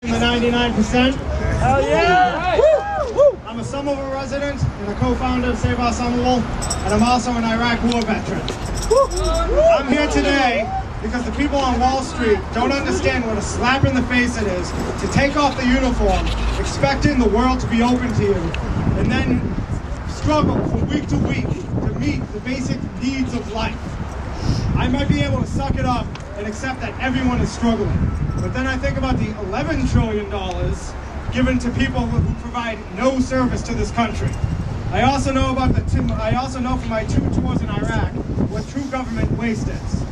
The 99%. Hell yeah! I'm a Somerville resident and a co-founder of Save Our Somerville, and I'm also an Iraq war veteran. I'm here today because the people on Wall Street don't understand what a slap in the face it is to take off the uniform, expecting the world to be open to you, and then struggle from week to week to meet the basic needs of life. I might be able to suck it up and accept that everyone is struggling. But then I think about the $11 trillion given to people who provide no service to this country. I also know from my 2 tours in Iraq what true government waste is.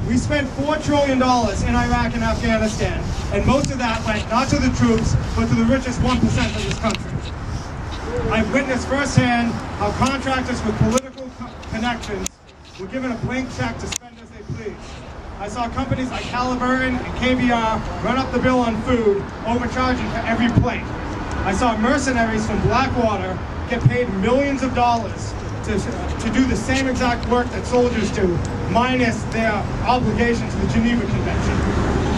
We spent $4 trillion in Iraq and Afghanistan, and most of that went not to the troops, but to the richest 1% of this country. I've witnessed firsthand how contractors with political connections were given a blank check to spend as they please. I saw companies like Halliburton and KBR run up the bill on food, overcharging for every plate. I saw mercenaries from Blackwater get paid millions of dollars to do the same exact work that soldiers do, minus their obligation to the Geneva Convention.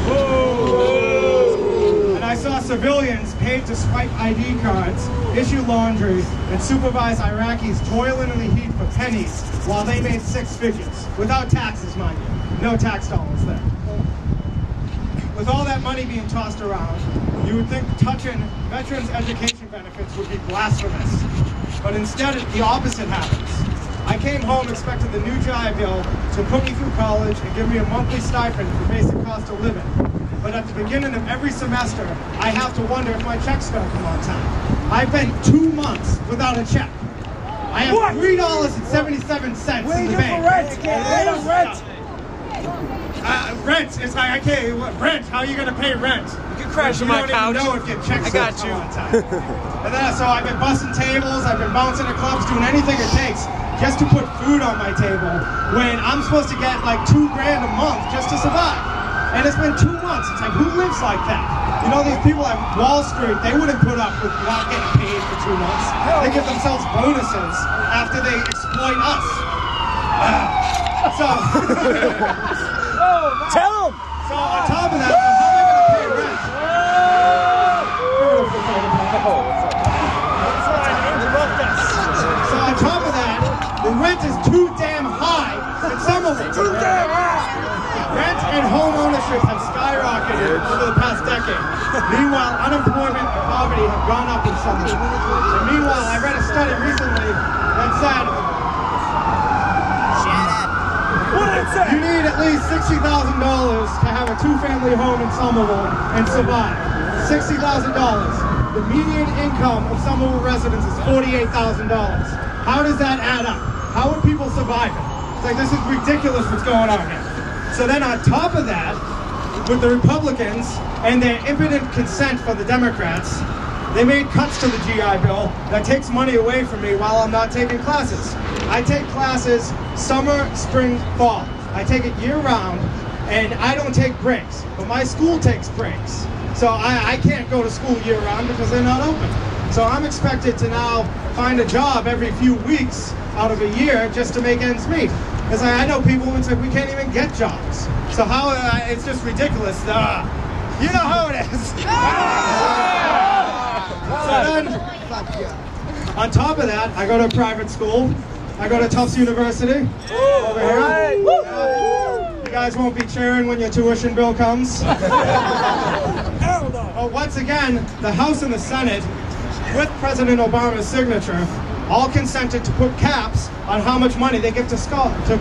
Whoa. And I saw civilians paid to swipe ID cards, issue laundry, and supervise Iraqis toiling in the heat for pennies while they made 6 figures, without taxes, mind you. No tax dollars there. With all that money being tossed around, you would think touching veterans' education benefits would be blasphemous. But instead, the opposite happens. I came home expecting the new GI Bill to put me through college and give me a monthly stipend for basic cost of living. But at the beginning of every semester, I have to wonder if my check's going to come on time. I've been 2 months without a check. I have $3.77 in the bank. Rent! Rent. It's like, okay, rent. How are you going to pay rent? You can crash on my couch. You don't even know if your check's I got you. on time. And then, so I've been busting tables, I've been bouncing at clubs, doing anything it takes just to put food on my table when I'm supposed to get like $2 grand a month just to survive. And it's been 2 months. It's like, who lives like that? You know, these people at Wall Street, they wouldn't put up with not getting paid for 2 months. They give themselves bonuses after they exploit us. Tell them! So on top of that, how am I going to pay rent? So on top of that, the rent is too damn high in Somerville. Too damn high! Rent and home ownership have skyrocketed over the past decade. Meanwhile, unemployment and poverty have gone up in Somerville. And meanwhile, I read a study recently that said you need at least $60,000 to have a 2-family home in Somerville and survive. $60,000. The median income of Somerville residents is $48,000. How does that add up? How are people surviving? It's like, this is ridiculous what's going on here. So then on top of that, with the Republicans and their impotent consent for the Democrats, they made cuts to the GI Bill that takes money away from me while I'm not taking classes. I take classes summer, spring, fall. I take it year-round, and I don't take breaks. But my school takes breaks. So I can't go to school year-round because they're not open. So I'm expected to now find a job every few weeks out of a year just to make ends meet. Because I know people who say we can't even get jobs. So how, it's just ridiculous. You know how it is. So then, on top of that, I go to a private school. I go to Tufts University over here. You guys won't be cheering when your tuition bill comes. Well, once again, the House and the Senate, with President Obama's signature, all consented to put caps on how much money they give to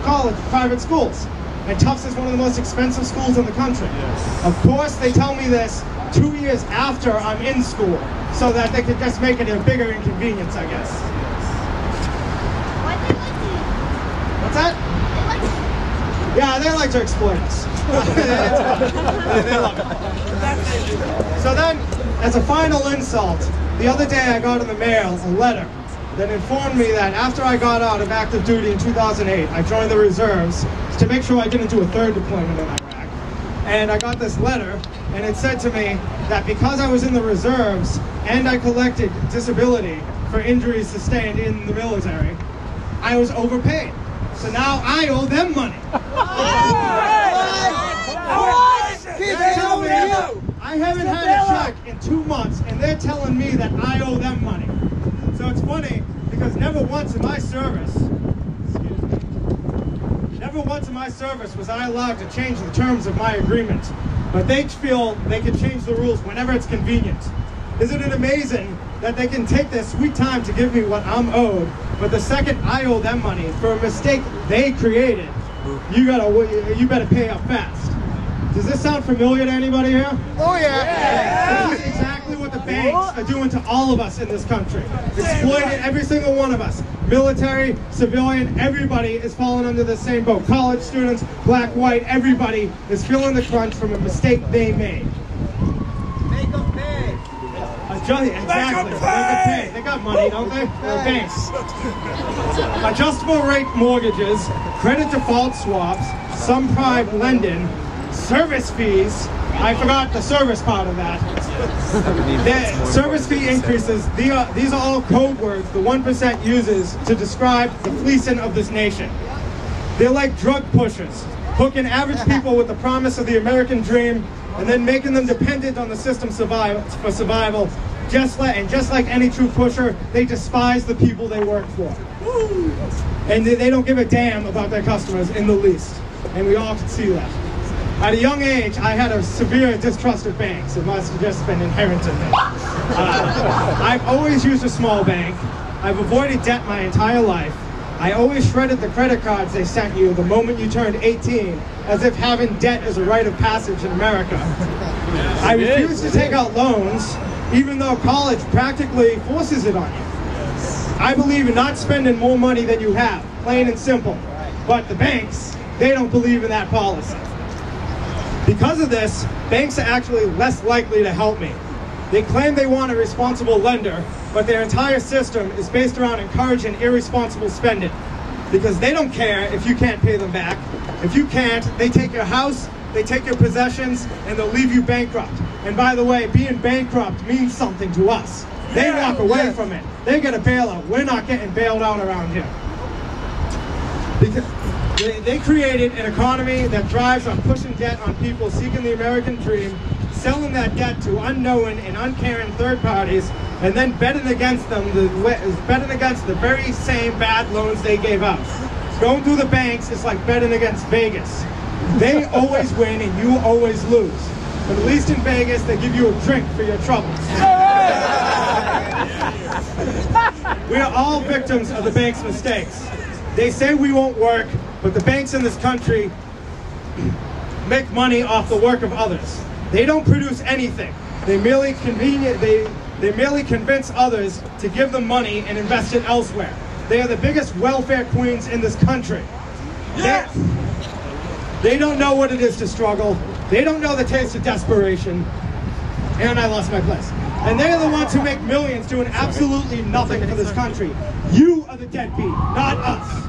college private schools. And Tufts is one of the most expensive schools in the country. Yes. Of course, they tell me this 2 years after I'm in school, so that they could just make it a bigger inconvenience, I guess. What's that? Yeah, they like to exploit us. They love it. So then, as a final insult, the other day I got in the mail a letter that informed me that after I got out of active duty in 2008, I joined the reserves to make sure I didn't do a 3rd deployment in Iraq. And I got this letter, and it said to me that because I was in the reserves and I collected disability for injuries sustained in the military, I was overpaid. So now I owe them money. I haven't had a check in in 2 months, and they're telling me that I owe them money. So it's funny, because never once in my service was I allowed to change the terms of my agreement. But they feel they can change the rules whenever it's convenient. Isn't it amazing that they can take their sweet time to give me what I'm owed, but the second I owe them money for a mistake they created, you better pay up fast. Does this sound familiar to anybody here? Oh yeah! This is exactly what the banks are doing to all of us in this country. Exploiting every single one of us. Military, civilian, everybody is falling under the same boat. College students, black, white, everybody is feeling the crunch from a mistake they made. Make them pay! Exactly. They can pay. They got money, don't they? They're banks. Adjustable rate mortgages, credit default swaps, some prime lending, service fees. I forgot the service part of that. The service fee increases. These are all code words the 1% uses to describe the fleecing of this nation. They're like drug pushers, hooking average people with the promise of the American dream and then making them dependent on the system for survival. Just like any true pusher, they despise the people they work for. And they don't give a damn about their customers in the least. And we all can see that. At a young age, I had a severe distrust of banks. It must have just been inherent in me. I've always used a small bank. I've avoided debt my entire life. I always shredded the credit cards they sent you the moment you turned 18, as if having debt is a rite of passage in America. I refuse to take out loans, even though college practically forces it on you. I believe in not spending more money than you have, plain and simple. But the banks, they don't believe in that policy. Because of this, banks are actually less likely to help me. They claim they want a responsible lender, but their entire system is based around encouraging irresponsible spending. Because they don't care if you can't pay them back. If you can't, they take your house, they take your possessions, and they'll leave you bankrupt. And by the way, being bankrupt means something to us. They walk away from it. They get a bailout. We're not getting bailed out around here. Because they created an economy that thrives on pushing debt on people seeking the American dream, selling that debt to unknowing and uncaring third parties, and then betting against the very same bad loans they gave out. Going through the banks is like betting against Vegas. They always win and you always lose. But at least in Vegas, they give you a drink for your troubles. We are all victims of the bank's mistakes. They say we won't work, but the banks in this country make money off the work of others. They don't produce anything. They merely convince others to give them money and invest it elsewhere. They are the biggest welfare queens in this country. Yes. They don't know what it is to struggle. They don't know the taste of desperation. And I lost my place. And they're the ones who make millions doing absolutely nothing for this country. You are the deadbeat, not us.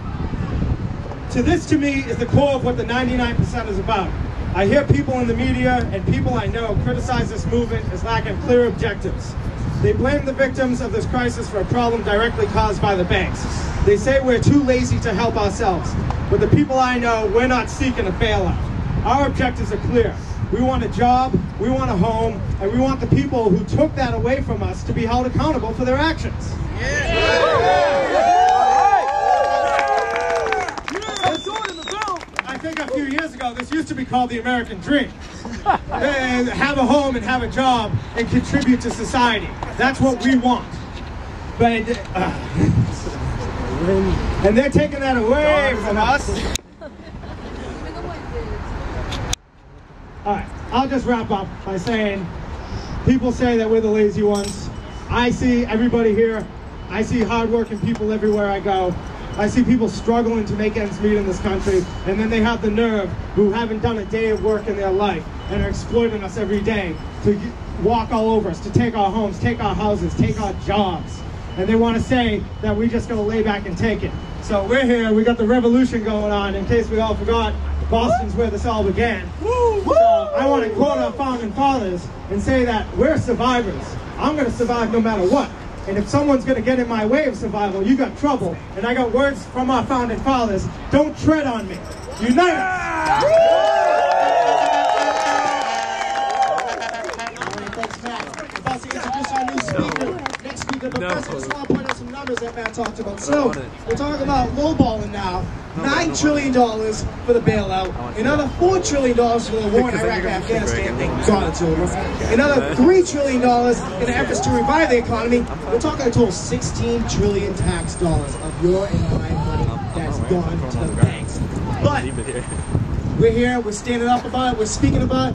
So this, to me, is the core of what the 99% is about. I hear people in the media and people I know criticize this movement as lacking clear objectives. They blame the victims of this crisis for a problem directly caused by the banks. They say we're too lazy to help ourselves. But the people I know, we're not seeking a bailout. Our objectives are clear. We want a job, we want a home, and we want the people who took that away from us to be held accountable for their actions. I think a few years ago, this used to be called the American Dream. And have a home and have a job and contribute to society. That's what we want. But and they're taking that away from us. All right, I'll just wrap up by saying, people say that we're the lazy ones. I see everybody here. I see hardworking people everywhere I go. I see people struggling to make ends meet in this country, and then they have the nerve, who haven't done a day of work in their life and are exploiting us every day, to walk all over us, to take our homes, take our houses, take our jobs. And they want to say that we just gonna lay back and take it. So we're here, we got the revolution going on, in case we all forgot. Boston's where this all began. So I want to quote our founding fathers and say that we're survivors. I'm going to survive no matter what. And if someone's going to get in my way of survival, you got trouble. And I got words from our founding fathers. Don't tread on me. Unite us! introduce our new speaker, next speaker. But first, I just want to point out some numbers that Matt talked about. So, we're talking about lowballing now. $9 trillion for the bailout. Another $4 trillion for the war in Iraq and Afghanistan. Thank God it's over. Another $3 trillion in the efforts to revive the economy. We're talking a total $16 trillion tax dollars of your and my money that's gone to the banks. But we're here, we're standing up about it, we're speaking about it.